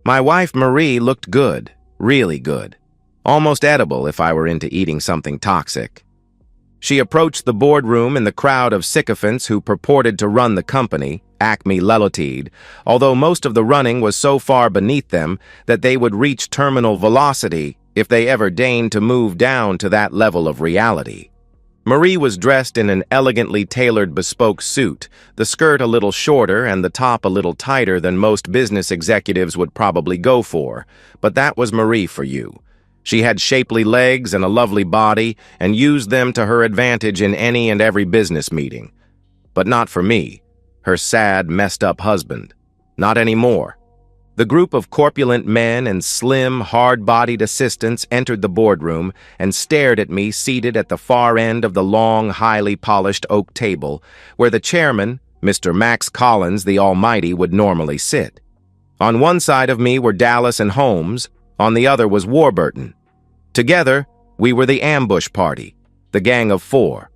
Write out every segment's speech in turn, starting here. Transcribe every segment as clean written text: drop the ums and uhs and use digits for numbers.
My wife Marie looked good, really good. Almost edible if I were into eating something toxic. She approached the boardroom in the crowd of sycophants who purported to run the company, Acme Lelotide, although most of the running was so far beneath them that they would reach terminal velocity if they ever deigned to move down to that level of reality. Marie was dressed in an elegantly tailored bespoke suit, the skirt a little shorter and the top a little tighter than most business executives would probably go for, but that was Marie for you. She had shapely legs and a lovely body and used them to her advantage in any and every business meeting. But not for me, her sad, messed-up husband. Not anymore. The group of corpulent men and slim, hard-bodied assistants entered the boardroom and stared at me seated at the far end of the long, highly polished oak table, where the chairman, Mr. Max Collins the Almighty, would normally sit. On one side of me were Dallas and Holmes, on the other was Warburton. Together, we were the ambush party, the gang of four.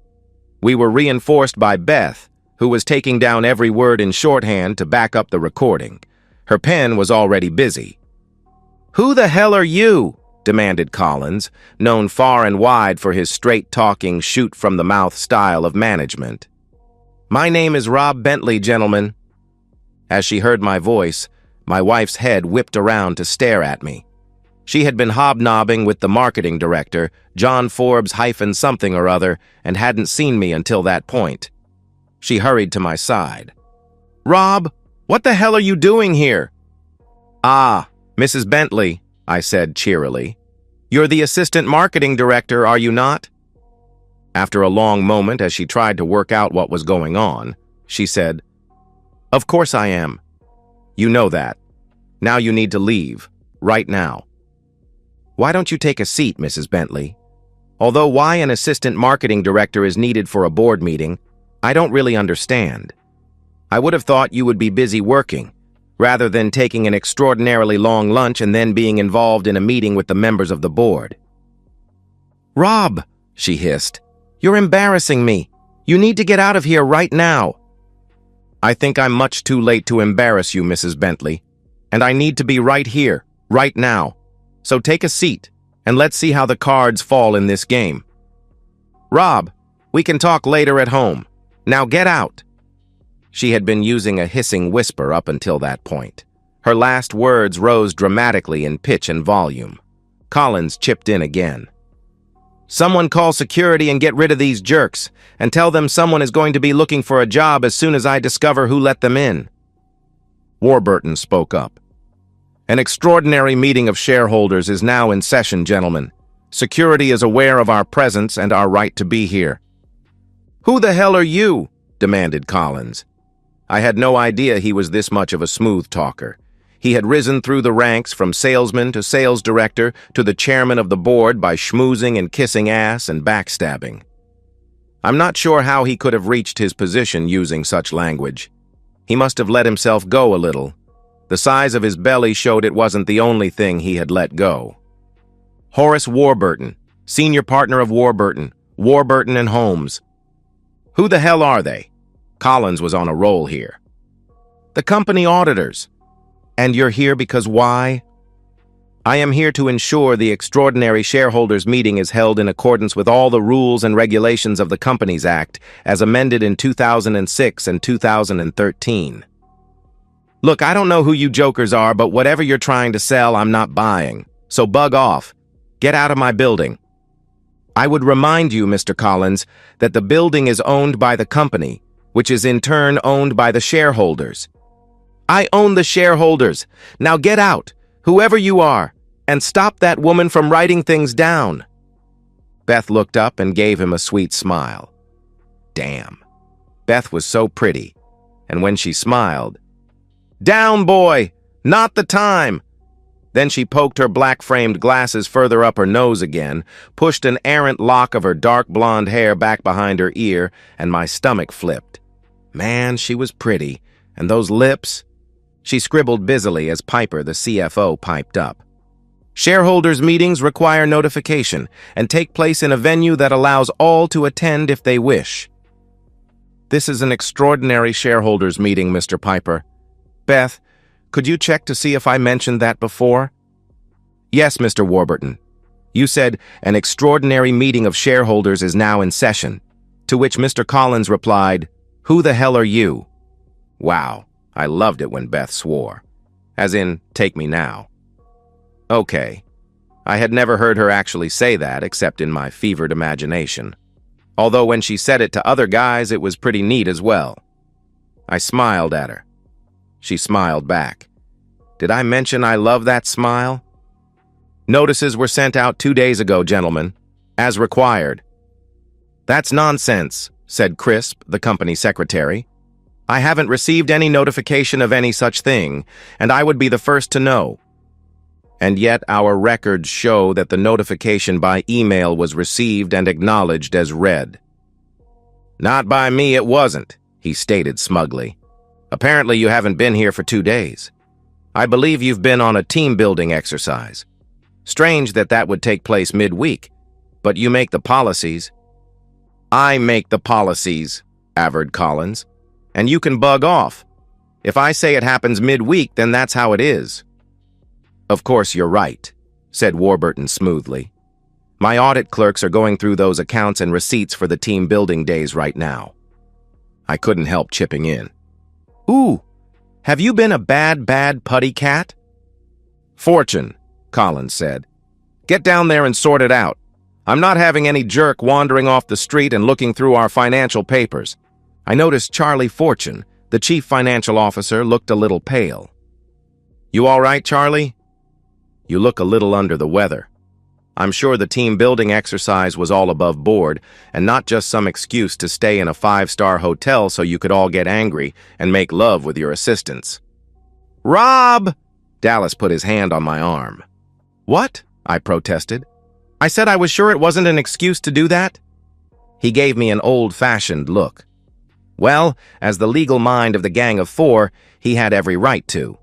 We were reinforced by Beth, who was taking down every word in shorthand to back up the recording. Her pen was already busy. "Who the hell are you?" demanded Collins, known far and wide for his straight-talking, shoot-from-the-mouth style of management. "My name is Rob Bentley, gentlemen." As she heard my voice, my wife's head whipped around to stare at me. She had been hobnobbing with the marketing director, John Forbes-something or other, and hadn't seen me until that point. She hurried to my side. "Rob, what the hell are you doing here?" "Ah, Mrs. Bentley," I said cheerily. "You're the assistant marketing director, are you not?" After a long moment, as she tried to work out what was going on, she said, "Of course I am. You know that. Now you need to leave, right now." "Why don't you take a seat, Mrs. Bentley? Although why an assistant marketing director is needed for a board meeting, I don't really understand. I would have thought you would be busy working, rather than taking an extraordinarily long lunch and then being involved in a meeting with the members of the board." "Rob," she hissed, "you're embarrassing me. You need to get out of here right now." "I think I'm much too late to embarrass you, Mrs. Bentley, and I need to be right here, right now. So take a seat, and let's see how the cards fall in this game." "Rob, we can talk later at home. Now get out." She had been using a hissing whisper up until that point. Her last words rose dramatically in pitch and volume. Collins chipped in again. "Someone call security and get rid of these jerks, and tell them someone is going to be looking for a job as soon as I discover who let them in." Warburton spoke up. "An extraordinary meeting of shareholders is now in session, gentlemen. Security is aware of our presence and our right to be here." "Who the hell are you?" demanded Collins. I had no idea he was this much of a smooth talker. He had risen through the ranks from salesman to sales director to the chairman of the board by schmoozing and kissing ass and backstabbing. I'm not sure how he could have reached his position using such language. He must have let himself go a little. The size of his belly showed it wasn't the only thing he had let go. "Horace Warburton, senior partner of Warburton and Holmes." "Who the hell are they?" Collins was on a roll here. "The company auditors." "And you're here because why?" "I am here to ensure the extraordinary shareholders meeting is held in accordance with all the rules and regulations of the Companies Act as amended in 2006 and 2013. Look, I don't know who you jokers are, but whatever you're trying to sell, I'm not buying. So bug off. Get out of my building. I would remind you, Mr. Collins, that the building is owned by the company, which is in turn owned by the shareholders. I own the shareholders. Now get out, whoever you are, and stop that woman from writing things down." Beth looked up and gave him a sweet smile. Damn. Beth was so pretty, and when she smiled, "Down, boy! Not the time!" Then she poked her black-framed glasses further up her nose again, pushed an errant lock of her dark blonde hair back behind her ear, and my stomach flipped. Man, she was pretty, and those lips. She scribbled busily as Piper, the CFO, piped up. "Shareholders' meetings require notification and take place in a venue that allows all to attend if they wish." "This is an extraordinary shareholders' meeting, Mr. Piper. Beth, could you check to see if I mentioned that before? Yes, Mr. Warburton. You said an extraordinary meeting of shareholders is now in session, to which Mr. Collins replied, "Who the hell are you?" Wow, I loved it when Beth swore. As in, take me now. Okay. I had never heard her actually say that except in my fevered imagination. Although when she said it to other guys, it was pretty neat as well. I smiled at her. She smiled back. Did I mention I love that smile? Notices were sent out 2 days ago, gentlemen, as required. That's nonsense, said Crisp, the company secretary. I haven't received any notification of any such thing, and I would be the first to know. And yet our records show that the notification by email was received and acknowledged as read. Not by me, it wasn't, he stated smugly. Apparently you haven't been here for 2 days. I believe you've been on a team-building exercise. Strange that that would take place midweek, but you make the policies. I make the policies, averred Collins. And you can bug off. If I say it happens midweek, then that's how it is. Of course you're right, said Warburton smoothly. My audit clerks are going through those accounts and receipts for the team building days right now. I couldn't help chipping in. Ooh, have you been a bad putty cat? Fortune, Collins said. Get down there and sort it out. I'm not having any jerk wandering off the street and looking through our financial papers. I noticed Charlie Fortune, the chief financial officer, looked a little pale. You all right, Charlie? You look a little under the weather. I'm sure the team building exercise was all above board and not just some excuse to stay in a 5-star hotel so you could all get angry and make love with your assistants. Rob! Dallas put his hand on my arm. What? I protested. I said I was sure it wasn't an excuse to do that. He gave me an old-fashioned look. Well, as the legal mind of the Gang of Four, he had every right to.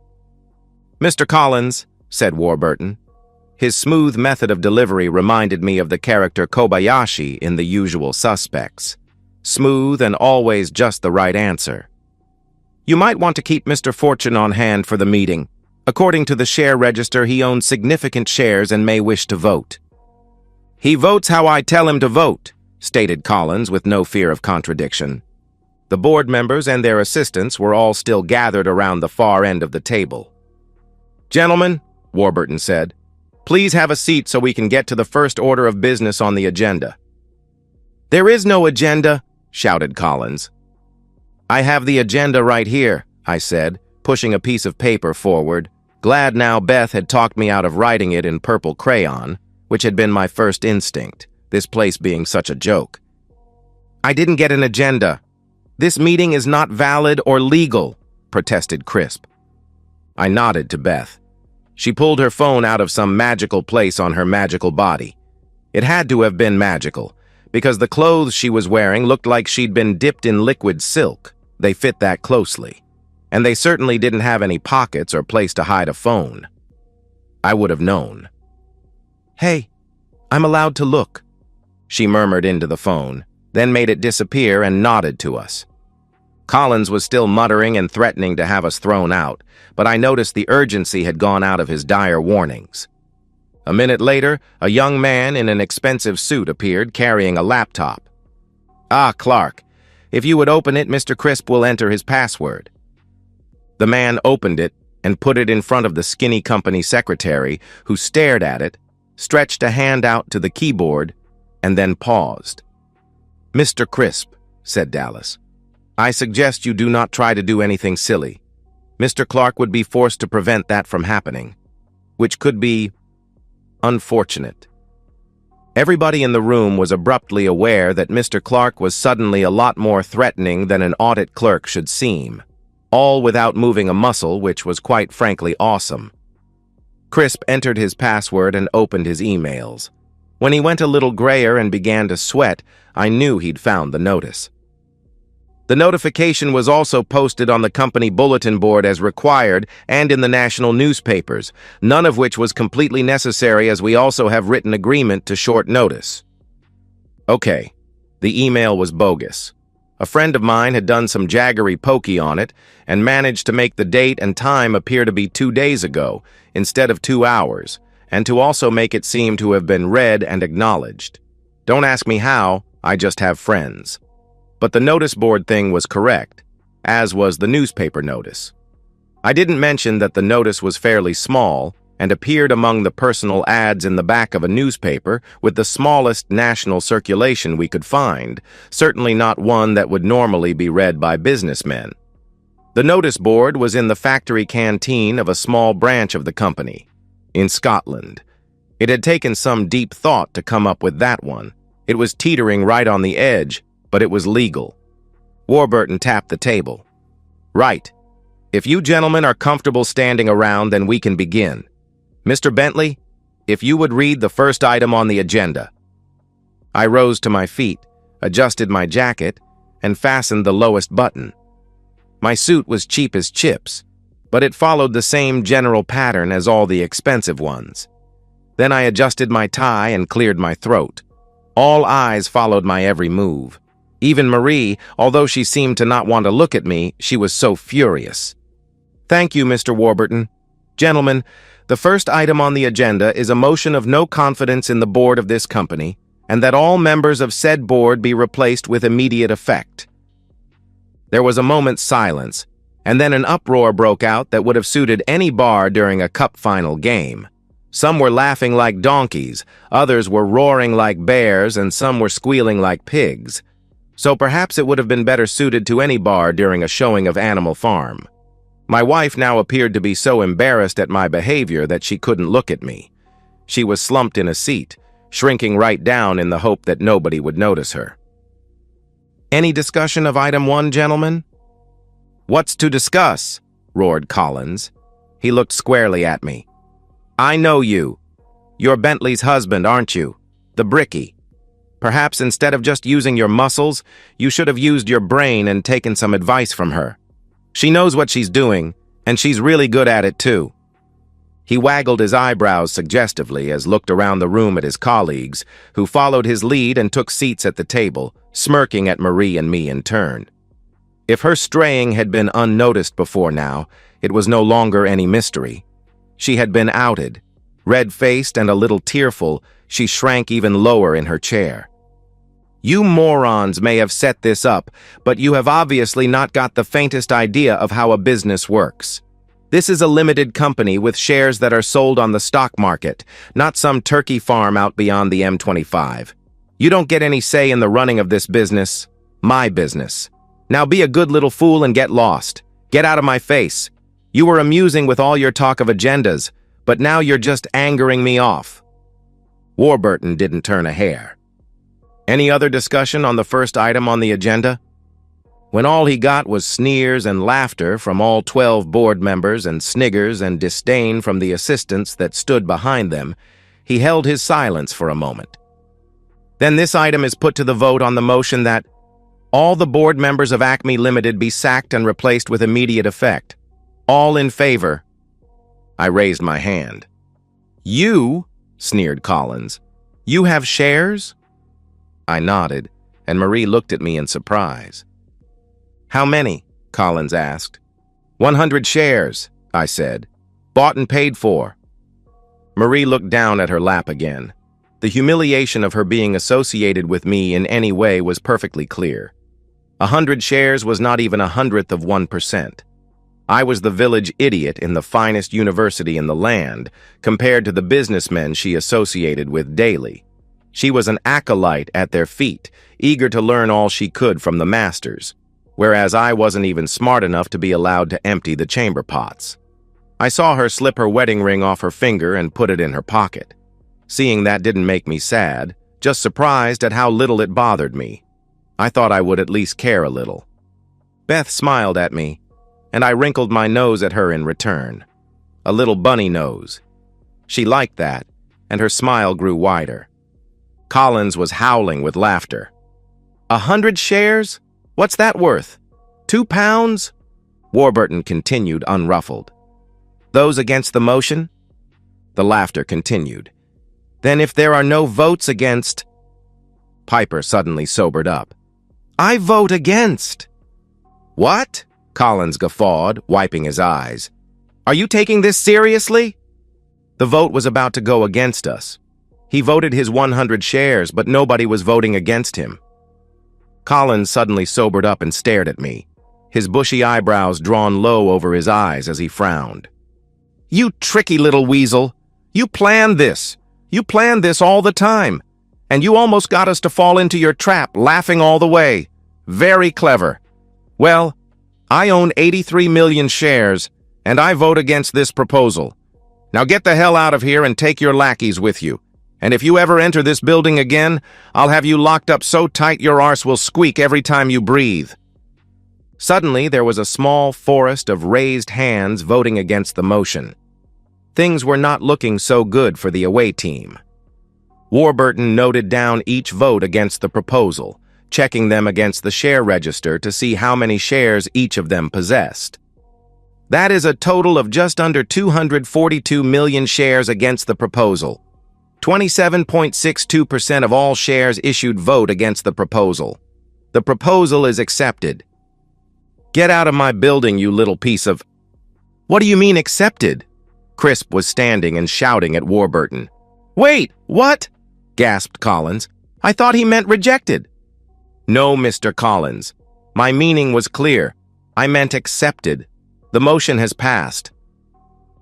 Mr. Collins, said Warburton. His smooth method of delivery reminded me of the character Kobayashi in The Usual Suspects. Smooth and always just the right answer. You might want to keep Mr. Fortune on hand for the meeting. According to the share register, he owns significant shares and may wish to vote. He votes how I tell him to vote, stated Collins with no fear of contradiction. The board members and their assistants were all still gathered around the far end of the table. Gentlemen, Warburton said, please have a seat so we can get to the first order of business on the agenda. There is no agenda, shouted Collins. I have the agenda right here, I said, pushing a piece of paper forward, glad now Beth had talked me out of writing it in purple crayon, which had been my first instinct, this place being such a joke. I didn't get an agenda. This meeting is not valid or legal, protested Crisp. I nodded to Beth. She pulled her phone out of some magical place on her magical body. It had to have been magical, because the clothes she was wearing looked like she'd been dipped in liquid silk. They fit that closely. And they certainly didn't have any pockets or place to hide a phone. I would have known. Hey, I'm allowed to look, she murmured into the phone, then made it disappear and nodded to us. Collins was still muttering and threatening to have us thrown out, but I noticed the urgency had gone out of his dire warnings. A minute later, a young man in an expensive suit appeared carrying a laptop. Ah, Clark, if you would open it, Mr. Crisp will enter his password. The man opened it and put it in front of the skinny company secretary, who stared at it, stretched a hand out to the keyboard, and then paused. Mr. Crisp, said Dallas, I suggest you do not try to do anything silly. Mr. Clark would be forced to prevent that from happening, which could be unfortunate. Everybody in the room was abruptly aware that Mr. Clark was suddenly a lot more threatening than an audit clerk should seem, all without moving a muscle, which was quite frankly awesome. Crisp entered his password and opened his emails. When he went a little grayer and began to sweat, I knew he'd found the notice. The notification was also posted on the company bulletin board as required and in the national newspapers, none of which was completely necessary as we also have written agreement to short notice. Okay, the email was bogus. A friend of mine had done some jaggery pokey on it and managed to make the date and time appear to be 2 days ago instead of 2 hours, and to also make it seem to have been read and acknowledged. Don't ask me how, I just have friends. But the notice board thing was correct, as was the newspaper notice. I didn't mention that the notice was fairly small and appeared among the personal ads in the back of a newspaper with the smallest national circulation we could find, certainly not one that would normally be read by businessmen. The notice board was in the factory canteen of a small branch of the company, in Scotland. It had taken some deep thought to come up with that one. It was teetering right on the edge, but it was legal. Warburton tapped the table. Right. If you gentlemen are comfortable standing around, then we can begin. Mr. Bentley, if you would read the first item on the agenda. I rose to my feet, adjusted my jacket, and fastened the lowest button. My suit was cheap as chips, but it followed the same general pattern as all the expensive ones. Then I adjusted my tie and cleared my throat. All eyes followed my every move. Even Marie, although she seemed to not want to look at me, she was so furious. Thank you, Mr. Warburton. Gentlemen, the first item on the agenda is a motion of no confidence in the board of this company, and that all members of said board be replaced with immediate effect. There was a moment's silence, and then an uproar broke out that would have suited any bar during a cup final game. Some were laughing like donkeys, others were roaring like bears, and some were squealing like pigs. So perhaps it would have been better suited to any bar during a showing of Animal Farm. My wife now appeared to be so embarrassed at my behavior that she couldn't look at me. She was slumped in a seat, shrinking right down in the hope that nobody would notice her. Any discussion of item 1, gentlemen? What's to discuss? Roared Collins. He looked squarely at me. I know you. You're Bentley's husband, aren't you? The brickie. Perhaps instead of just using your muscles, you should have used your brain and taken some advice from her. She knows what she's doing, and she's really good at it too. He waggled his eyebrows suggestively as looked around the room at his colleagues, who followed his lead and took seats at the table, smirking at Marie and me in turn. If her straying had been unnoticed before now, it was no longer any mystery. She had been outed. Red-faced and a little tearful, she shrank even lower in her chair. You morons may have set this up, but you have obviously not got the faintest idea of how a business works. This is a limited company with shares that are sold on the stock market, not some turkey farm out beyond the M25. You don't get any say in the running of this business, my business. Now be a good little fool and get lost. Get out of my face. You were amusing with all your talk of agendas, but now you're just angering me off. Warburton didn't turn a hair. Any other discussion on the first item on the agenda? When all he got was sneers and laughter from all 12 board members and sniggers and disdain from the assistants that stood behind them, he held his silence for a moment. Then this item is put to the vote on the motion that all the board members of Acme Limited be sacked and replaced with immediate effect. All in favor? I raised my hand. You? Sneered Collins. You have shares? I nodded, and Marie looked at me in surprise. How many? Collins asked. 100 shares, I said. Bought and paid for. Marie looked down at her lap again. The humiliation of her being associated with me in any way was perfectly clear. 100 shares was not even 1/100th of 1%. I was the village idiot in the finest university in the land, compared to the businessmen she associated with daily. She was an acolyte at their feet, eager to learn all she could from the masters, whereas I wasn't even smart enough to be allowed to empty the chamber pots. I saw her slip her wedding ring off her finger and put it in her pocket. Seeing that didn't make me sad, just surprised at how little it bothered me. I thought I would at least care a little. Beth smiled at me, and I wrinkled my nose at her in return. A little bunny nose. She liked that, and her smile grew wider. Collins was howling with laughter. 100 shares? What's that worth? £2? Warburton continued unruffled. Those against the motion? The laughter continued. Then if there are no votes against... Piper suddenly sobered up. I vote against. What? Collins guffawed, wiping his eyes. Are you taking this seriously? The vote was about to go against us. He voted his 100 shares, but nobody was voting against him. Collins suddenly sobered up and stared at me, his bushy eyebrows drawn low over his eyes as he frowned. You tricky little weasel. You planned this. You planned this all the time. And you almost got us to fall into your trap, laughing all the way. Very clever. Well, I own 83 million shares, and I vote against this proposal. Now get the hell out of here and take your lackeys with you. And if you ever enter this building again, I'll have you locked up so tight your arse will squeak every time you breathe. Suddenly, there was a small forest of raised hands voting against the motion. Things were not looking so good for the away team. Warburton noted down each vote against the proposal, checking them against the share register to see how many shares each of them possessed. That is a total of just under 242 million shares against the proposal. 27.62% of all shares issued vote against the proposal. The proposal is accepted. Get out of my building, you little piece of... What do you mean accepted? Crisp was standing and shouting at Warburton. Wait, what? Gasped Collins. I thought he meant rejected. No, Mr. Collins. My meaning was clear. I meant accepted. The motion has passed.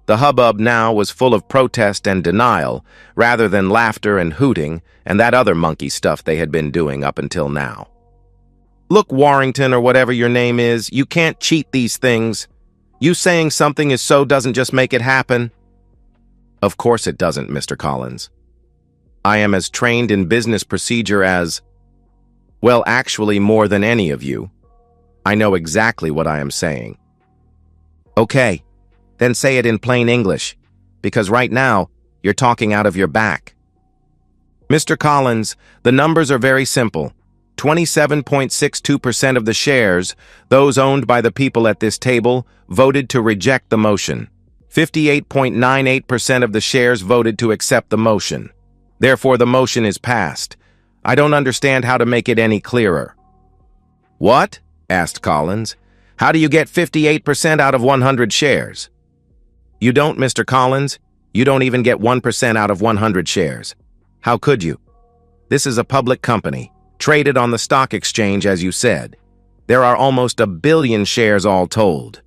The hubbub now was full of protest and denial, rather than laughter and hooting and that other monkey stuff they had been doing up until now. Look, Warrington, or whatever your name is, you can't cheat these things. You saying something is so doesn't just make it happen. Of course it doesn't, Mr. Collins. I am as trained in business procedure as... Well, actually, more than any of you. I know exactly what I am saying. Okay, then say it in plain English, because right now, you're talking out of your back. Mr. Collins, the numbers are very simple. 27.62% of the shares, those owned by the people at this table, voted to reject the motion. 58.98% of the shares voted to accept the motion. Therefore, the motion is passed. I don't understand how to make it any clearer. What? Asked Collins. How do you get 58% out of 100 shares? You don't, Mr. Collins. You don't even get 1% out of 100 shares. How could you? This is a public company, traded on the stock exchange, as you said. There are almost 1 billion shares all told.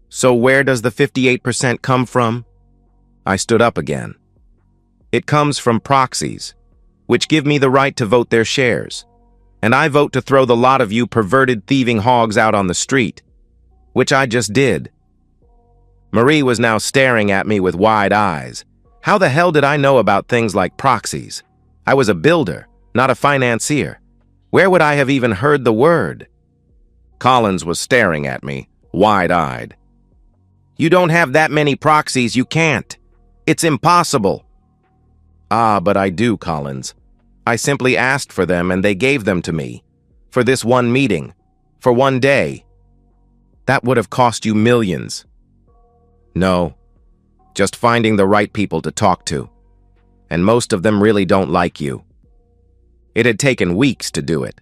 So where does the 58% come from? I stood up again. It comes from proxies, which give me the right to vote their shares. And I vote to throw the lot of you perverted thieving hogs out on the street, which I just did. Marie was now staring at me with wide eyes. How the hell did I know about things like proxies? I was a builder, not a financier. Where would I have even heard the word? Collins was staring at me, wide-eyed. You don't have that many proxies, you can't. It's impossible. Ah, but I do, Collins. I simply asked for them and they gave them to me. For this one meeting. For one day. That would have cost you millions. No. Just finding the right people to talk to. And most of them really don't like you. It had taken weeks to do it.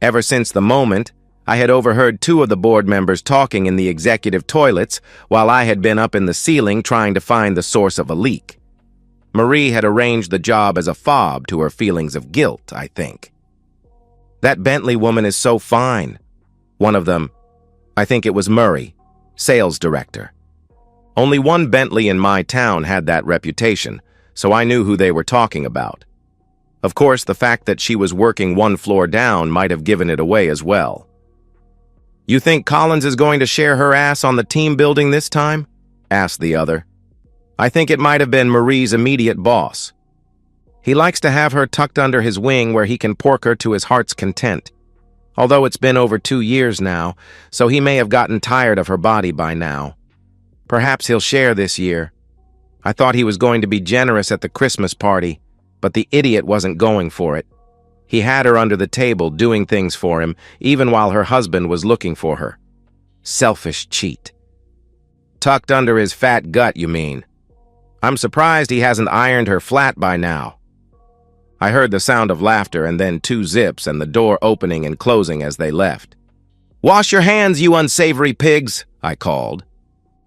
Ever since the moment, I had overheard 2 of the board members talking in the executive toilets while I had been up in the ceiling trying to find the source of a leak. Marie had arranged the job as a fob to her feelings of guilt, I think. That Bentley woman is so fine. One of them, I think it was Murray, sales director. Only one Bentley in my town had that reputation, so I knew who they were talking about. Of course, the fact that she was working 1 floor down might have given it away as well. You think Collins is going to share her ass on the team building this time? Asked the other. I think it might have been Marie's immediate boss. He likes to have her tucked under his wing where he can pork her to his heart's content. Although it's been over 2 years now, so he may have gotten tired of her body by now. Perhaps he'll share this year. I thought he was going to be generous at the Christmas party, but the idiot wasn't going for it. He had her under the table doing things for him, even while her husband was looking for her. Selfish cheat. Tucked under his fat gut, you mean? I'm surprised he hasn't ironed her flat by now. I heard the sound of laughter and then two zips and the door opening and closing as they left. "Wash your hands, you unsavory pigs," I called.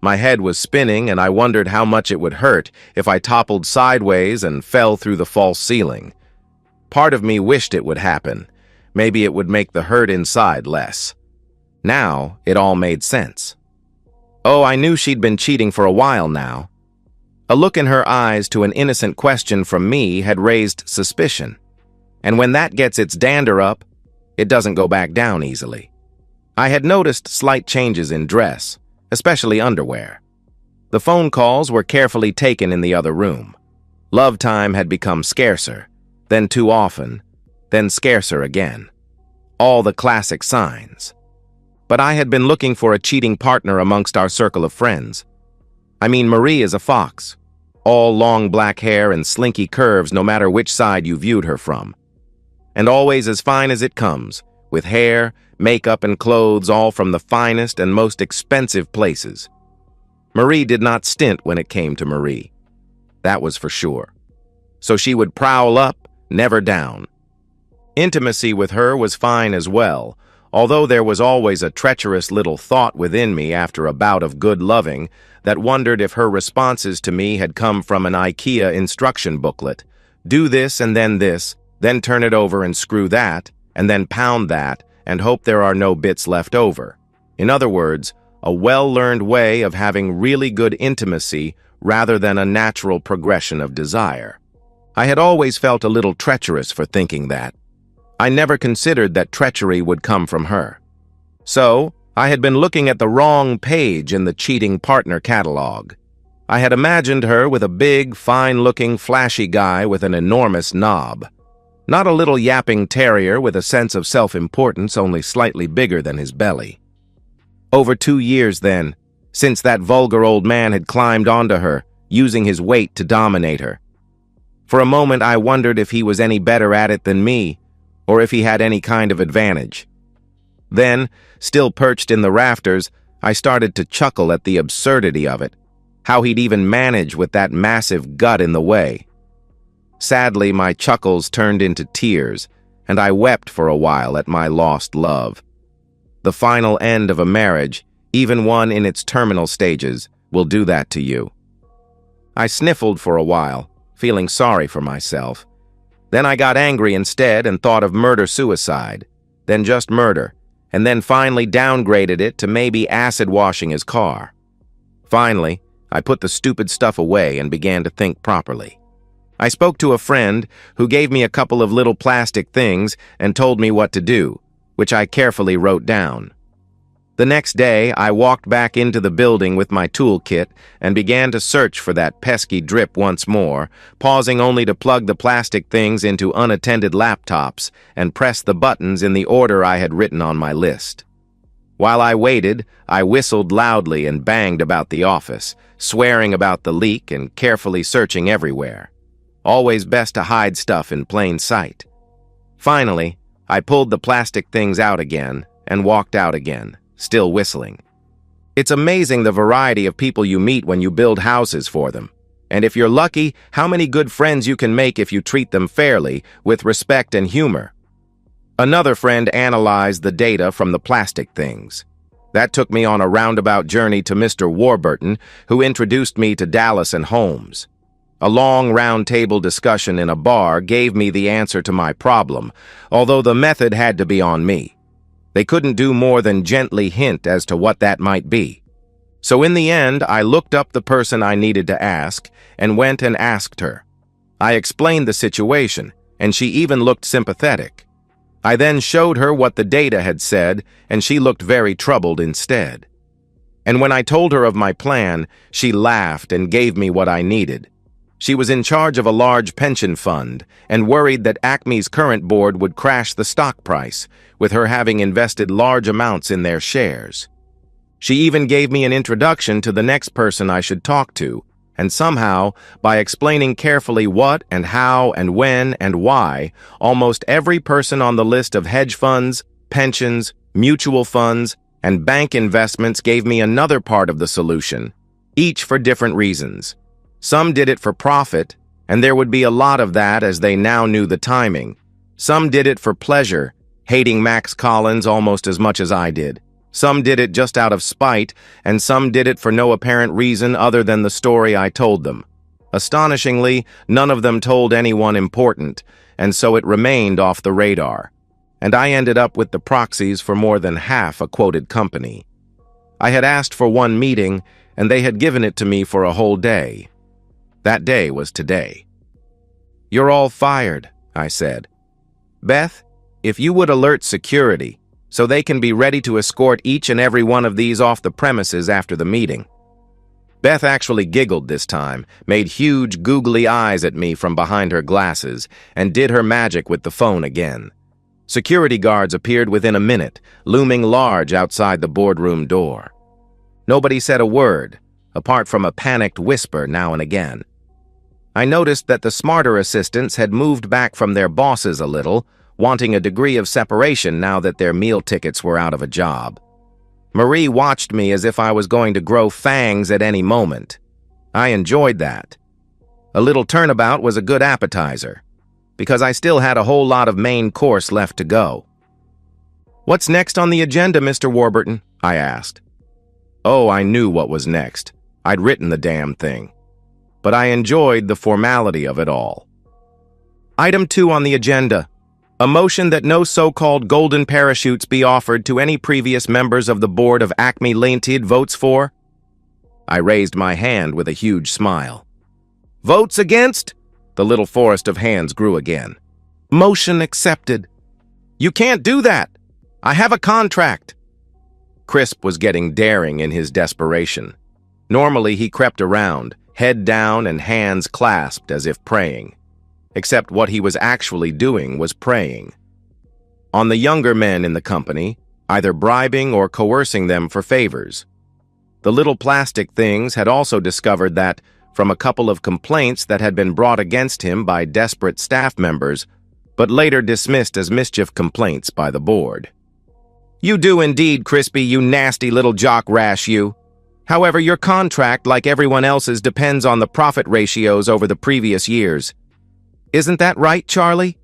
My head was spinning and I wondered how much it would hurt if I toppled sideways and fell through the false ceiling. Part of me wished it would happen. Maybe it would make the hurt inside less. Now, it all made sense. Oh, I knew she'd been cheating for a while now. A look in her eyes to an innocent question from me had raised suspicion. And when that gets its dander up, it doesn't go back down easily. I had noticed slight changes in dress, especially underwear. The phone calls were carefully taken in the other room. Love time had become scarcer, then too often, then scarcer again. All the classic signs. But I had been looking for a cheating partner amongst our circle of friends. I mean, Marie is a fox. All long black hair and slinky curves no matter which side you viewed her from. And always as fine as it comes, with hair, makeup, and clothes all from the finest and most expensive places. Marie did not stint when it came to Marie. That was for sure. So she would prowl up, never down. Intimacy with her was fine as well, although there was always a treacherous little thought within me after a bout of good loving that wondered if her responses to me had come from an IKEA instruction booklet. Do this and then turn it over and screw that, and then pound that, and hope there are no bits left over. In other words, a well-learned way of having really good intimacy rather than a natural progression of desire. I had always felt a little treacherous for thinking that. I never considered that treachery would come from her. So, I had been looking at the wrong page in the cheating partner catalog. I had imagined her with a big, fine-looking, flashy guy with an enormous knob. Not a little yapping terrier with a sense of self-importance only slightly bigger than his belly. Over 2 years then, since that vulgar old man had climbed onto her, using his weight to dominate her. For a moment I wondered if he was any better at it than me, or if he had any kind of advantage. Then, still perched in the rafters, I started to chuckle at the absurdity of it, how he'd even manage with that massive gut in the way. Sadly, my chuckles turned into tears, and I wept for a while at my lost love. The final end of a marriage, even one in its terminal stages, will do that to you. I sniffled for a while, feeling sorry for myself. Then I got angry instead and thought of murder-suicide, then just murder, and then finally downgraded it to maybe acid washing his car. Finally, I put the stupid stuff away and began to think properly. I spoke to a friend who gave me a couple of little plastic things and told me what to do, which I carefully wrote down. The next day, I walked back into the building with my toolkit and began to search for that pesky drip once more, pausing only to plug the plastic things into unattended laptops and press the buttons in the order I had written on my list. While I waited, I whistled loudly and banged about the office, swearing about the leak and carefully searching everywhere. Always best to hide stuff in plain sight. Finally, I pulled the plastic things out again and walked out again, still whistling. It's amazing the variety of people you meet when you build houses for them. And if you're lucky, how many good friends you can make if you treat them fairly, with respect and humor. Another friend analyzed the data from the plastic things. That took me on a roundabout journey to Mr. Warburton, who introduced me to Dallas and Holmes. A long round-table discussion in a bar gave me the answer to my problem, although the method had to be on me. They couldn't do more than gently hint as to what that might be. So in the end, I looked up the person I needed to ask and went and asked her. I explained the situation, and she even looked sympathetic. I then showed her what the data had said, and she looked very troubled instead. And when I told her of my plan, she laughed and gave me what I needed. She was in charge of a large pension fund and worried that Acme's current board would crash the stock price, with her having invested large amounts in their shares. She even gave me an introduction to the next person I should talk to, and somehow, by explaining carefully what and how and when and why, almost every person on the list of hedge funds, pensions, mutual funds, and bank investments gave me another part of the solution, each for different reasons. Some did it for profit, And there would be a lot of that as they now knew the timing. Some did it for pleasure, hating Max Collins almost as much as I did. Some did it just out of spite, and some did it for no apparent reason other than the story I told them. Astonishingly, none of them told anyone important, and so it remained off the radar. And I ended up with the proxies for more than half a quoted company. I had asked for one meeting, and they had given it to me for a whole day. That day was today. "You're all fired," I said. "Beth, if you would alert security, so they can be ready to escort each and every one of these off the premises after the meeting." Beth actually giggled this time, made huge googly eyes at me from behind her glasses, and did her magic with the phone again. Security guards appeared within a minute, looming large outside the boardroom door. Nobody said a word, apart from a panicked whisper now and again. I noticed that the smarter assistants had moved back from their bosses a little, wanting a degree of separation now that their meal tickets were out of a job. Marie watched me as if I was going to grow fangs at any moment. I enjoyed that. A little turnabout was a good appetizer, because I still had a whole lot of main course left to go. "What's next on the agenda, Mr. Warburton?" I asked. Oh, I knew what was next. I'd written the damn thing. But I enjoyed the formality of it all. Item 2 on the agenda. A motion that no so-called golden parachutes be offered to any previous members of the board of Acme Limited votes for. I raised my hand with a huge smile. Votes against? The little forest of hands grew again. Motion accepted. You can't do that. I have a contract. Crisp was getting daring in his desperation. Normally he crept around, head down and hands clasped as if praying. Except what he was actually doing was praying. On the younger men in the company, either bribing or coercing them for favors. The little plastic things had also discovered that, from a couple of complaints that had been brought against him by desperate staff members, but later dismissed as mischief complaints by the board. You do indeed, Crispy, you nasty little jock rash, you. However, your contract, like everyone else's, depends on the profit ratios over the previous years. Isn't that right, Charlie?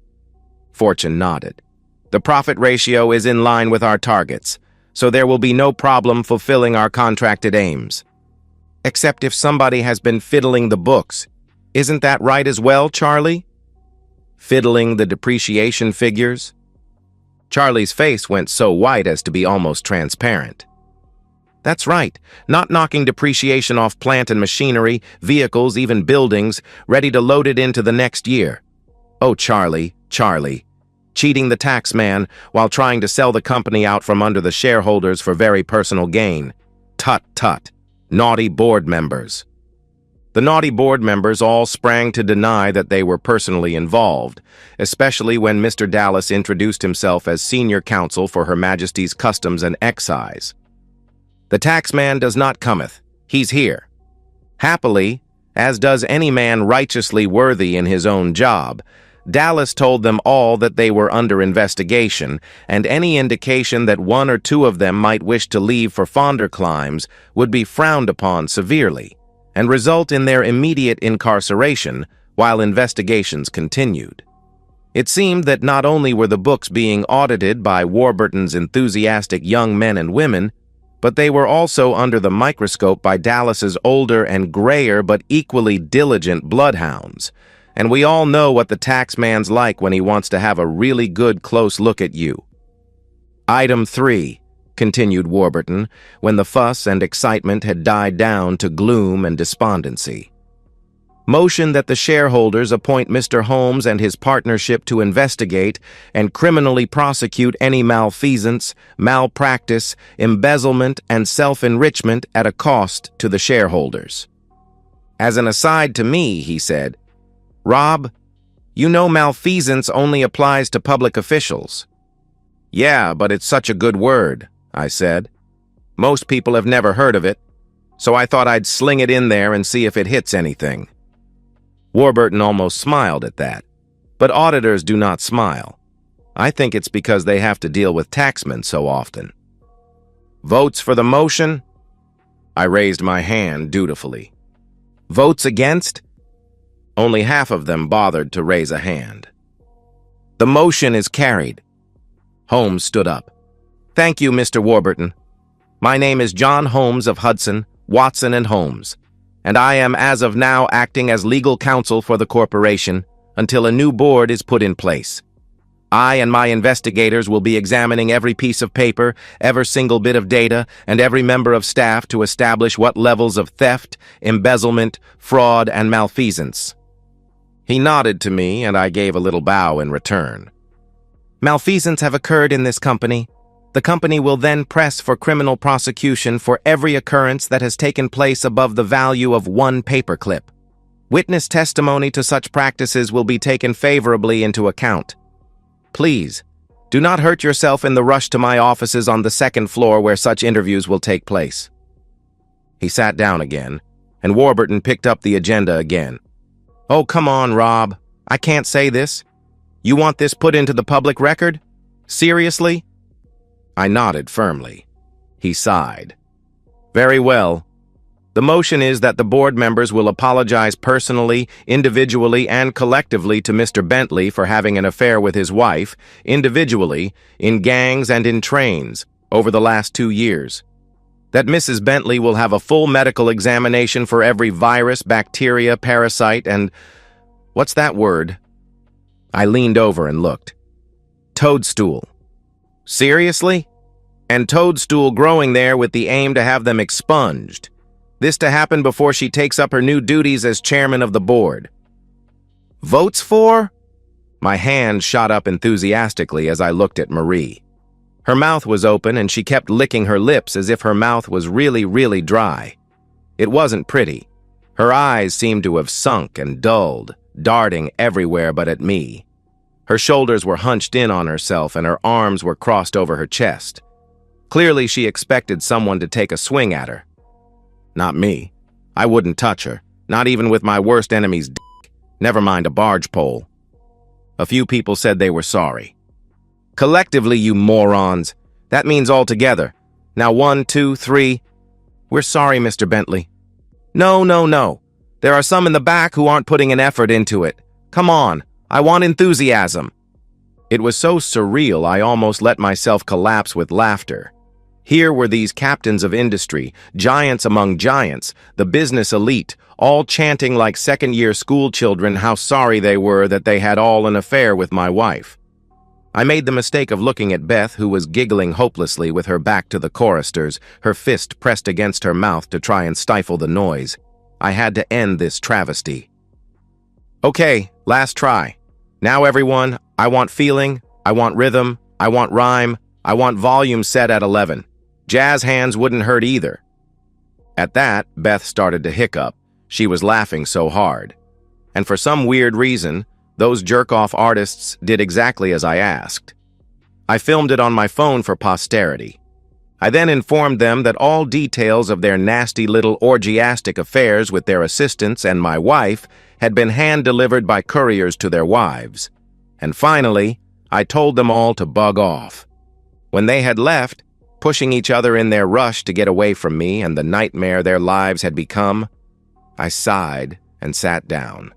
Fortune nodded. The profit ratio is in line with our targets, so there will be no problem fulfilling our contracted aims. Except if somebody has been fiddling the books. Isn't that right as well, Charlie? Fiddling the depreciation figures? Charlie's face went so white as to be almost transparent. That's right, not knocking depreciation off plant and machinery, vehicles, even buildings, ready to load it into the next year. Oh, Charlie, cheating the tax man while trying to sell the company out from under the shareholders for very personal gain. Tut, tut. Naughty board members. The naughty board members all sprang to deny that they were personally involved, especially when Mr. Dallas introduced himself as senior counsel for Her Majesty's Customs and Excise. The taxman does not cometh, he's here. Happily, as does any man righteously worthy in his own job, Dallas told them all that they were under investigation, and any indication that one or two of them might wish to leave for fonder climes would be frowned upon severely, and result in their immediate incarceration while investigations continued. It seemed that not only were the books being audited by Warburton's enthusiastic young men and women, but they were also under the microscope by Dallas's older and grayer but equally diligent bloodhounds. And we all know what the taxman's like when he wants to have a really good close look at you. Item 3, continued Warburton, when the fuss and excitement had died down to gloom and despondency. Motion that the shareholders appoint Mr. Holmes and his partnership to investigate and criminally prosecute any malfeasance, malpractice, embezzlement, and self-enrichment at a cost to the shareholders. As an aside to me, he said, Rob, you know malfeasance only applies to public officials. Yeah, but it's such a good word, I said. Most people have never heard of it, so I thought I'd sling it in there and see if it hits anything. Warburton almost smiled at that, but auditors do not smile. I think it's because they have to deal with taxmen so often. Votes for the motion? I raised my hand dutifully. Votes against? Only half of them bothered to raise a hand. The motion is carried. Holmes stood up. Thank you, Mr. Warburton. My name is John Holmes of Hudson, Watson and Holmes, and I am as of now acting as legal counsel for the corporation until a new board is put in place. I and my investigators will be examining every piece of paper, every single bit of data, and every member of staff to establish what levels of theft, embezzlement, fraud, and malfeasance. He nodded to me, and I gave a little bow in return. Malfeasance have occurred in this company. The company will then press for criminal prosecution for every occurrence that has taken place above the value of 1 paperclip. Witness testimony to such practices will be taken favorably into account. Please, do not hurt yourself in the rush to my offices on the 2nd floor where such interviews will take place. He sat down again, and Warburton picked up the agenda again. Oh, come on, Rob. I can't say this. You want this put into the public record? Seriously? I nodded firmly. He sighed. Very well. The motion is that the board members will apologize personally, individually, and collectively to Mr. Bentley for having an affair with his wife, individually, in gangs and in trains, over the last 2 years. That Mrs. Bentley will have a full medical examination for every virus, bacteria, parasite, and... what's that word? I leaned over and looked. Toadstool. Seriously? And toadstool growing there with the aim to have them expunged. This to happen before she takes up her new duties as chairman of the board. Votes for? My hand shot up enthusiastically as I looked at Marie. Her mouth was open and she kept licking her lips as if her mouth was really, really dry. It wasn't pretty. Her eyes seemed to have sunk and dulled, darting everywhere but at me. Her shoulders were hunched in on herself and her arms were crossed over her chest. Clearly she expected someone to take a swing at her. Not me. I wouldn't touch her, not even with my worst enemy's dick, never mind a barge pole. A few people said they were sorry. Collectively, you morons. That means all together. Now 1, 2, 3. We're sorry, Mr. Bentley. No. There are some in the back who aren't putting an effort into it. Come on, I want enthusiasm. It was so surreal I almost let myself collapse with laughter. Here were these captains of industry, giants among giants, the business elite, all chanting like second-year school children how sorry they were that they had all an affair with my wife. I made the mistake of looking at Beth, who was giggling hopelessly with her back to the choristers, her fist pressed against her mouth to try and stifle the noise. I had to end this travesty. Okay, last try. Now everyone, I want feeling, I want rhythm, I want rhyme, I want volume set at 11. Jazz hands wouldn't hurt either. At that, Beth started to hiccup. She was laughing so hard. And for some weird reason, those jerk-off artists did exactly as I asked. I filmed it on my phone for posterity. I then informed them that all details of their nasty little orgiastic affairs with their assistants and my wife had been hand-delivered by couriers to their wives. And finally, I told them all to bug off. When they had left, pushing each other in their rush to get away from me and the nightmare their lives had become, I sighed and sat down.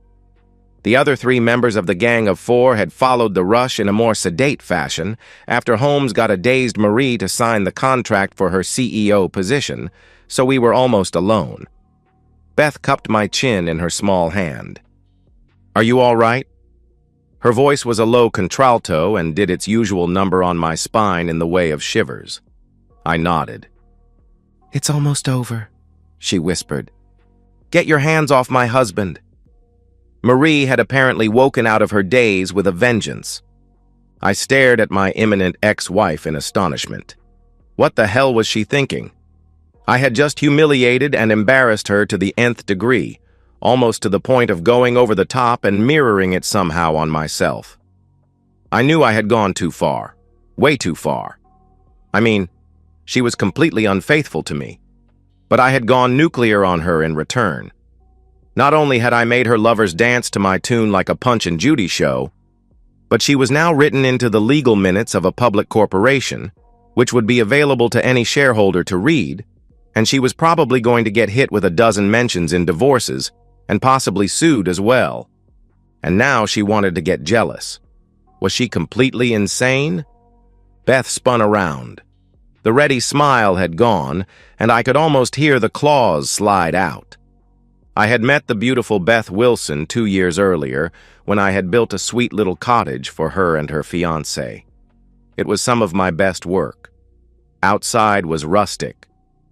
The other 3 members of the gang of 4 had followed the rush in a more sedate fashion after Holmes got a dazed Marie to sign the contract for her CEO position, so we were almost alone. Beth cupped my chin in her small hand. Are you all right? Her voice was a low contralto and did its usual number on my spine in the way of shivers. I nodded. It's almost over, she whispered. Get your hands off my husband. Marie had apparently woken out of her daze with a vengeance. I stared at my imminent ex-wife in astonishment. What the hell was she thinking? I had just humiliated and embarrassed her to the nth degree, almost to the point of going over the top and mirroring it somehow on myself. I knew I had gone too far, way too far. I mean, she was completely unfaithful to me, but I had gone nuclear on her in return. Not only had I made her lovers dance to my tune like a Punch and Judy show, but she was now written into the legal minutes of a public corporation, which would be available to any shareholder to read, and she was probably going to get hit with a dozen mentions in divorces and possibly sued as well. And now she wanted to get jealous. Was she completely insane? Beth spun around. The ready smile had gone, and I could almost hear the claws slide out. I had met the beautiful Beth Wilson 2 years earlier when I had built a sweet little cottage for her and her fiancé. It was some of my best work. Outside was rustic,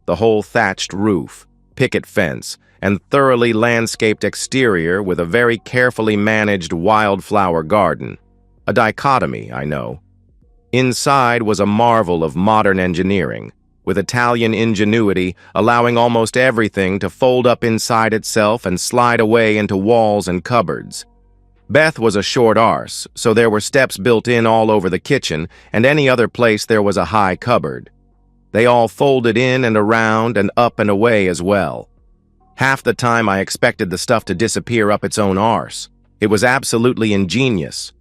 the whole thatched roof, picket fence, and thoroughly landscaped exterior with a very carefully managed wildflower garden. A dichotomy, I know. Inside was a marvel of modern engineering, with Italian ingenuity allowing almost everything to fold up inside itself and slide away into walls and cupboards. Beth was a short arse, so there were steps built in all over the kitchen, and any other place there was a high cupboard. They all folded in and around and up and away as well. Half the time I expected the stuff to disappear up its own arse. It was absolutely ingenious.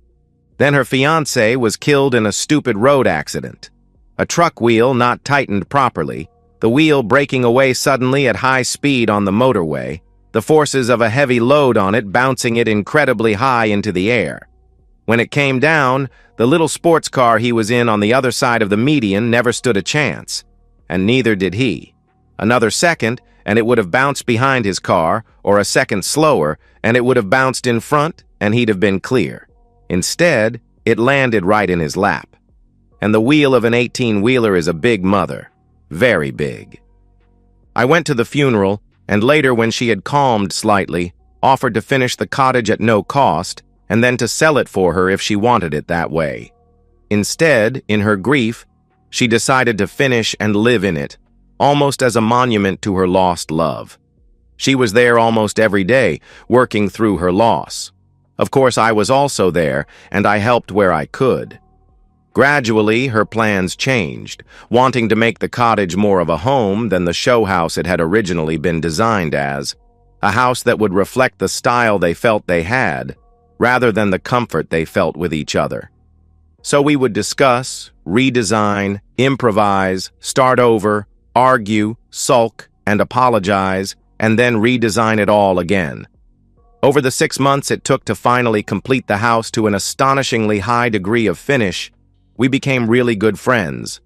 Then her fiancé was killed in a stupid road accident. A truck wheel not tightened properly, the wheel breaking away suddenly at high speed on the motorway, the forces of a heavy load on it bouncing it incredibly high into the air. When it came down, the little sports car he was in on the other side of the median never stood a chance, and neither did he. Another second, and it would have bounced behind his car, or a second slower, and it would have bounced in front, and he'd have been clear. Instead, it landed right in his lap. And the wheel of an 18-wheeler is a big mother. Very big. I went to the funeral, and later when she had calmed slightly, offered to finish the cottage at no cost, and then to sell it for her if she wanted it that way. Instead, in her grief, she decided to finish and live in it, almost as a monument to her lost love. She was there almost every day, working through her loss. Of course, I was also there, and I helped where I could. Gradually, her plans changed, wanting to make the cottage more of a home than the show house it had originally been designed as, a house that would reflect the style they felt they had, rather than the comfort they felt with each other. So we would discuss, redesign, improvise, start over, argue, sulk, and apologize, and then redesign it all again. Over the 6 months it took to finally complete the house to an astonishingly high degree of finish, we became really good friends.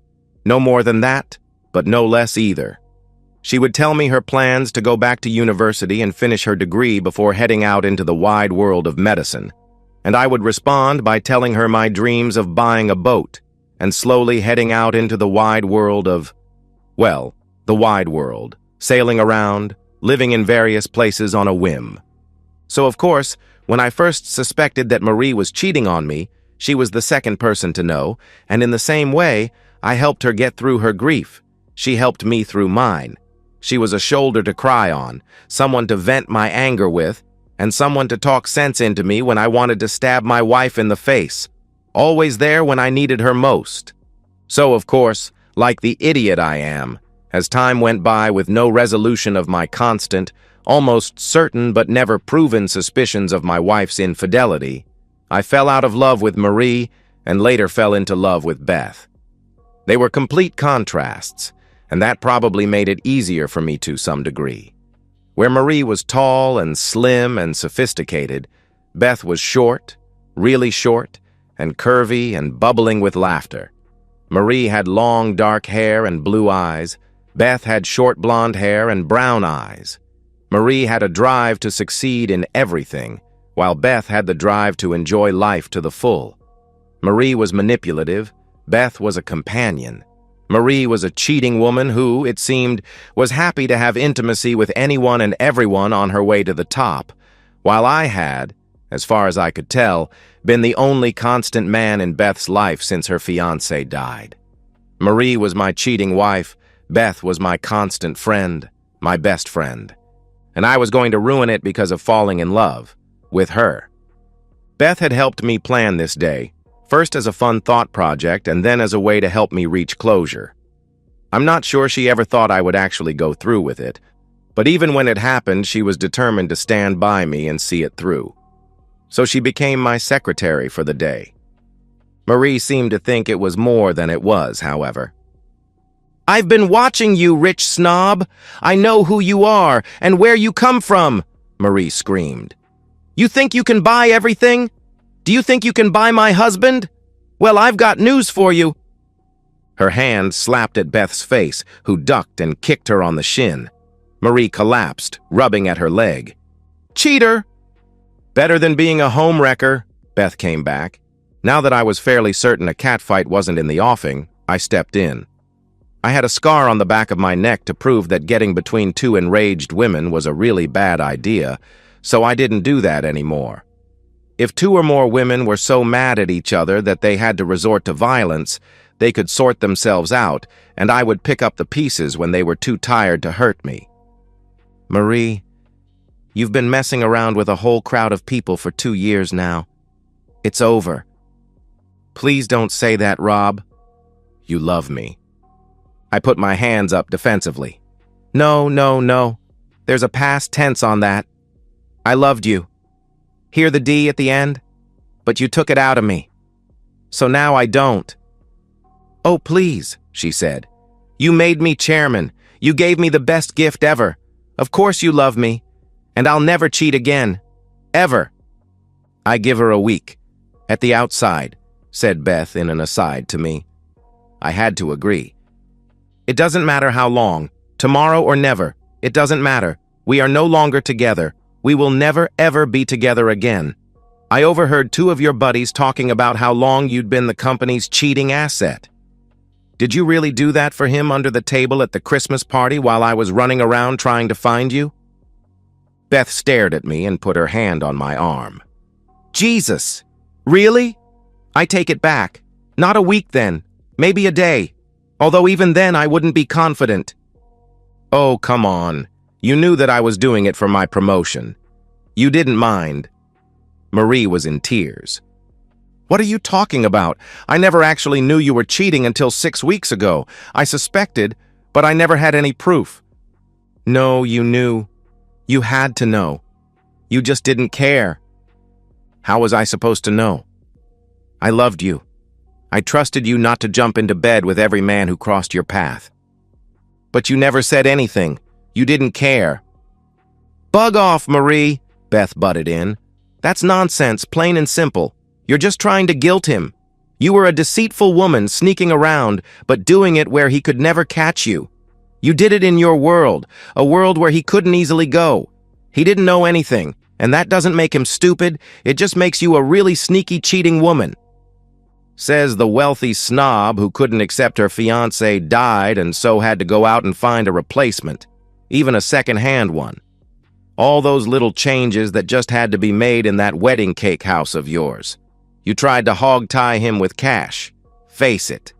No more than that, but no less either. She would tell me her plans to go back to university and finish her degree before heading out into the wide world of medicine, and I would respond by telling her my dreams of buying a boat and slowly heading out into the wide world of, well, the wide world, sailing around, living in various places on a whim. So, of course, when I first suspected that Marie was cheating on me, she was the second person to know, and in the same way, I helped her get through her grief. She helped me through mine. She was a shoulder to cry on, someone to vent my anger with, and someone to talk sense into me when I wanted to stab my wife in the face. Always there when I needed her most. So, of course, like the idiot I am, as time went by with no resolution of my constant, almost certain but never proven suspicions of my wife's infidelity, I fell out of love with Marie and later fell into love with Beth. They were complete contrasts, and that probably made it easier for me to some degree. Where Marie was tall and slim and sophisticated, Beth was short, really short, and curvy and bubbling with laughter. Marie had long dark hair and blue eyes. Beth had short blonde hair and brown eyes. Marie had a drive to succeed in everything, while Beth had the drive to enjoy life to the full. Marie was manipulative. Beth was a companion. Marie was a cheating woman who, it seemed, was happy to have intimacy with anyone and everyone on her way to the top, while I had, as far as I could tell, been the only constant man in Beth's life since her fiancé died. Marie was my cheating wife. Beth was my constant friend, my best friend. And I was going to ruin it because of falling in love with her. Beth had helped me plan this day, first as a fun thought project and then as a way to help me reach closure. I'm not sure she ever thought I would actually go through with it, but even when it happened, she was determined to stand by me and see it through. So she became my secretary for the day. Marie seemed to think it was more than it was, however. "I've been watching you, rich snob. I know who you are and where you come from," Marie screamed. "You think you can buy everything? Do you think you can buy my husband? Well, I've got news for you." Her hand slapped at Beth's face, who ducked and kicked her on the shin. Marie collapsed, rubbing at her leg. "Cheater!" "Better than being a home wrecker," Beth came back. Now that I was fairly certain a catfight wasn't in the offing, I stepped in. I had a scar on the back of my neck to prove that getting between two enraged women was a really bad idea, so I didn't do that anymore. If two or more women were so mad at each other that they had to resort to violence, they could sort themselves out, and I would pick up the pieces when they were too tired to hurt me. "Marie, you've been messing around with a whole crowd of people for 2 years now. It's over." "Please don't say that, Rob. You love me." I put my hands up defensively. No. There's a past tense on that. I loved you. Hear the D at the end? But you took it out of me. So now I don't. "Oh, please," she said. "You made me chairman. You gave me the best gift ever. Of course you love me. And I'll never cheat again. Ever." "I give her a week. At the outside," said Beth in an aside to me. I had to agree. "It doesn't matter how long. Tomorrow or never. It doesn't matter. We are no longer together. We will never, ever be together again. I overheard 2 of your buddies talking about how long you'd been the company's cheating asset. Did you really do that for him under the table at the Christmas party while I was running around trying to find you?" Beth stared at me and put her hand on my arm. "Jesus! Really? I take it back. Not a week then. Maybe a day. Although even then I wouldn't be confident." "Oh, come on. You knew that I was doing it for my promotion. You didn't mind." Marie was in tears. "What are you talking about? I never actually knew you were cheating until 6 weeks ago. I suspected, but I never had any proof." "No, you knew. You had to know. You just didn't care." "How was I supposed to know? I loved you. I trusted you not to jump into bed with every man who crossed your path. But you never said anything. You didn't care." "Bug off, Marie," Beth butted in. "That's nonsense, plain and simple. You're just trying to guilt him. You were a deceitful woman sneaking around, but doing it where he could never catch you. You did it in your world, a world where he couldn't easily go. He didn't know anything, and that doesn't make him stupid. It just makes you a really sneaky, cheating woman." Says the wealthy snob who couldn't accept her fiancé died and so had to go out and find a replacement, even a second-hand one. All those little changes that just had to be made in that wedding cake house of yours. You tried to hog-tie him with cash. Face it.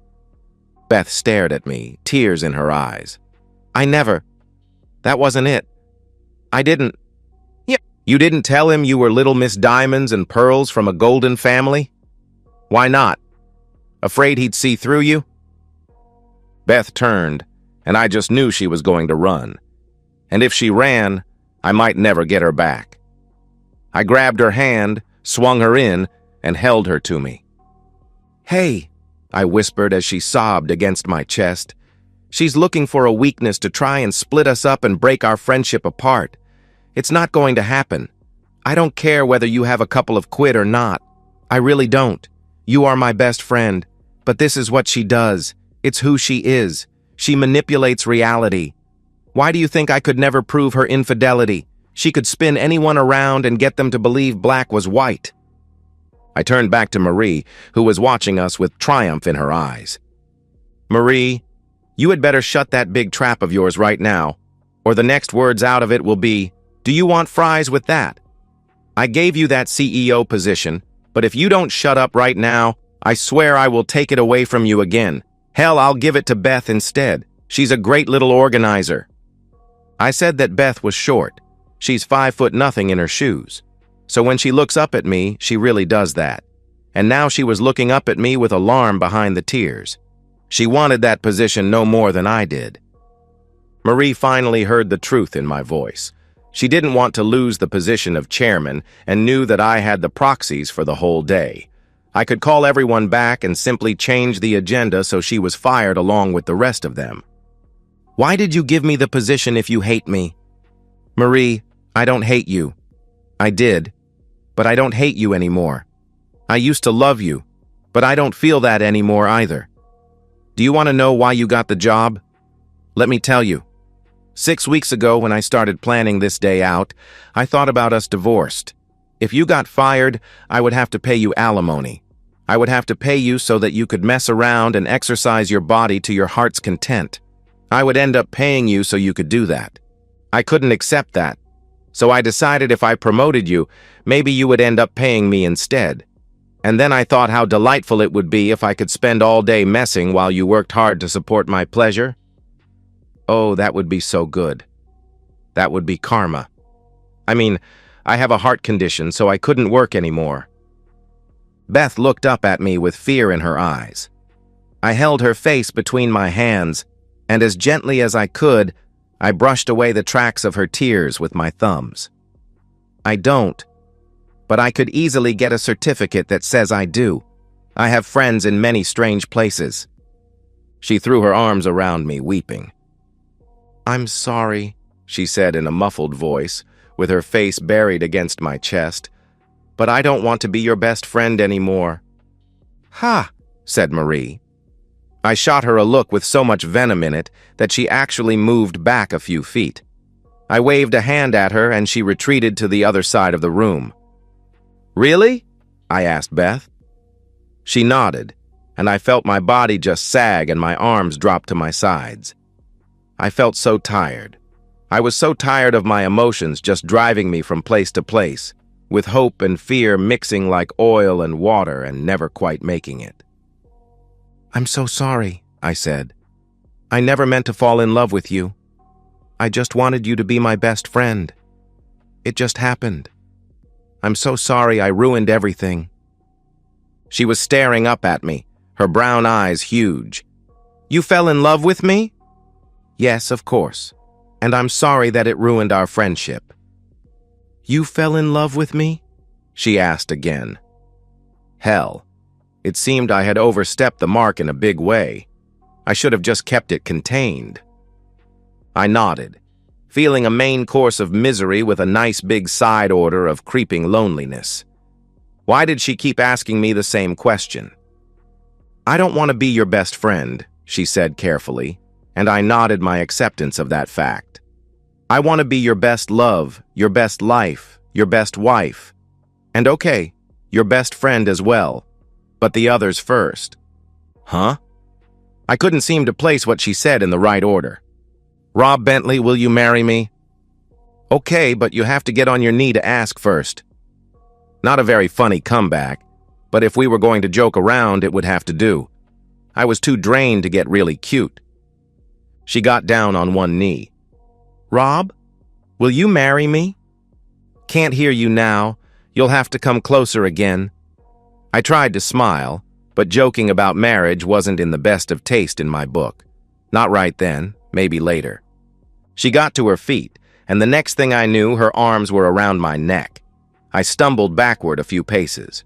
Beth stared at me, tears in her eyes. "I never. That wasn't it. I didn't." "Yeah, you didn't tell him you were Little Miss Diamonds and Pearls from a golden family? Why not? Afraid he'd see through you?" Beth turned, and I just knew she was going to run. And if she ran, I might never get her back. I grabbed her hand, swung her in, and held her to me. "Hey," I whispered as she sobbed against my chest. "She's looking for a weakness to try and split us up and break our friendship apart. It's not going to happen. I don't care whether you have a couple of quid or not. I really don't. You are my best friend. But this is what she does. It's who she is. She manipulates reality. Why do you think I could never prove her infidelity? She could spin anyone around and get them to believe black was white." I turned back to Marie, who was watching us with triumph in her eyes. "Marie, you had better shut that big trap of yours right now, or the next words out of it will be, 'Do you want fries with that?' I gave you that CEO position, but if you don't shut up right now, I swear I will take it away from you again. Hell, I'll give it to Beth instead. She's a great little organizer." I said that Beth was short. She's 5'0" in her shoes. So when she looks up at me, she really does that. And now she was looking up at me with alarm behind the tears. She wanted that position no more than I did. Marie finally heard the truth in my voice. She didn't want to lose the position of chairman and knew that I had the proxies for the whole day. I could call everyone back and simply change the agenda so she was fired along with the rest of them. "Why did you give me the position if you hate me?" "Marie, I don't hate you. I did, but I don't hate you anymore. I used to love you, but I don't feel that anymore either. Do you want to know why you got the job? Let me tell you. 6 weeks ago, when I started planning this day out, I thought about us divorced. If you got fired, I would have to pay you alimony. I would have to pay you so that you could mess around and exercise your body to your heart's content. I would end up paying you so you could do that. I couldn't accept that. So I decided if I promoted you, maybe you would end up paying me instead. And then I thought how delightful it would be if I could spend all day messing while you worked hard to support my pleasure. Oh, that would be so good. That would be karma. I mean, I have a heart condition, so I couldn't work anymore. Beth looked up at me with fear in her eyes. I held her face between my hands, and as gently as I could, I brushed away the tracks of her tears with my thumbs. I don't, but I could easily get a certificate that says I do. I have friends in many strange places. She threw her arms around me, weeping. I'm sorry, she said in a muffled voice, with her face buried against my chest, but I don't want to be your best friend anymore. Ha, said Marie. I shot her a look with so much venom in it that she actually moved back a few feet. I waved a hand at her and she retreated to the other side of the room. Really? I asked Beth. She nodded, and I felt my body just sag and my arms drop to my sides. I felt so tired. I was so tired of my emotions just driving me from place to place, with hope and fear mixing like oil and water and never quite making it. I'm so sorry, I said. I never meant to fall in love with you. I just wanted you to be my best friend. It just happened. I'm so sorry I ruined everything. She was staring up at me, her brown eyes huge. You fell in love with me? Yes, of course. And I'm sorry that it ruined our friendship. You fell in love with me? She asked again. Hell, it seemed I had overstepped the mark in a big way. I should have just kept it contained. I nodded, feeling a main course of misery with a nice big side order of creeping loneliness. Why did she keep asking me the same question? I don't want to be your best friend, she said carefully, and I nodded my acceptance of that fact. I want to be your best love, your best life, your best wife. And okay, your best friend as well. But the others first. Huh? I couldn't seem to place what she said in the right order. Rob Bentley, will you marry me? Okay, but you have to get on your knee to ask first. Not a very funny comeback, but if we were going to joke around, it would have to do. I was too drained to get really cute. She got down on one knee. Rob, will you marry me? Can't hear you now. You'll have to come closer again. I tried to smile, but joking about marriage wasn't in the best of taste in my book. Not right then, maybe later. She got to her feet, and the next thing I knew, her arms were around my neck. I stumbled backward a few paces.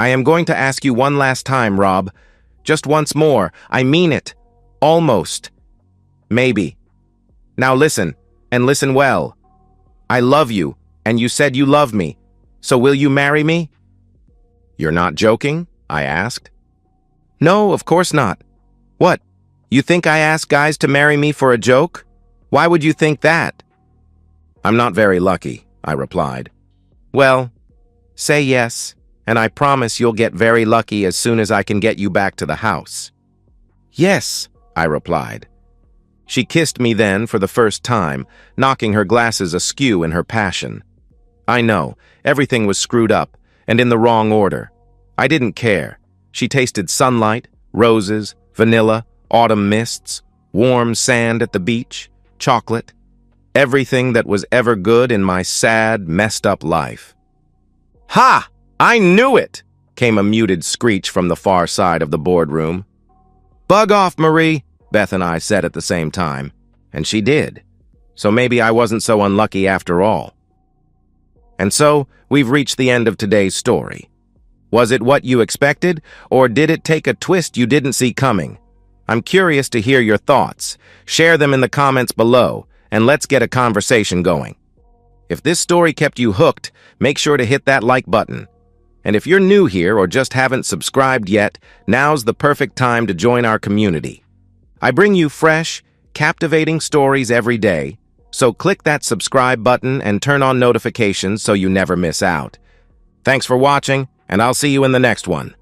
I am going to ask you one last time, Rob. Just once more. I mean it. Almost. Maybe. Now listen, and listen well. I love you, and you said you love me. So will you marry me? You're not joking? I asked. No, of course not. What? You think I ask guys to marry me for a joke? Why would you think that? I'm not very lucky, I replied. Well, say yes, and I promise you'll get very lucky as soon as I can get you back to the house. Yes, I replied. She kissed me then for the first time, knocking her glasses askew in her passion. I know, everything was screwed up, and in the wrong order. I didn't care. She tasted sunlight, roses, vanilla, autumn mists, warm sand at the beach, chocolate, everything that was ever good in my sad, messed up life. Ha! I knew it! Came a muted screech from the far side of the boardroom. Bug off, Marie, Beth and I said at the same time, and she did. So maybe I wasn't so unlucky after all. And so, we've reached the end of today's story. Was it what you expected, or did it take a twist you didn't see coming? I'm curious to hear your thoughts. Share them in the comments below, and let's get a conversation going. If this story kept you hooked, make sure to hit that like button. And if you're new here or just haven't subscribed yet, now's the perfect time to join our community. I bring you fresh, captivating stories every day, so click that subscribe button and turn on notifications so you never miss out. Thanks for watching, and I'll see you in the next one.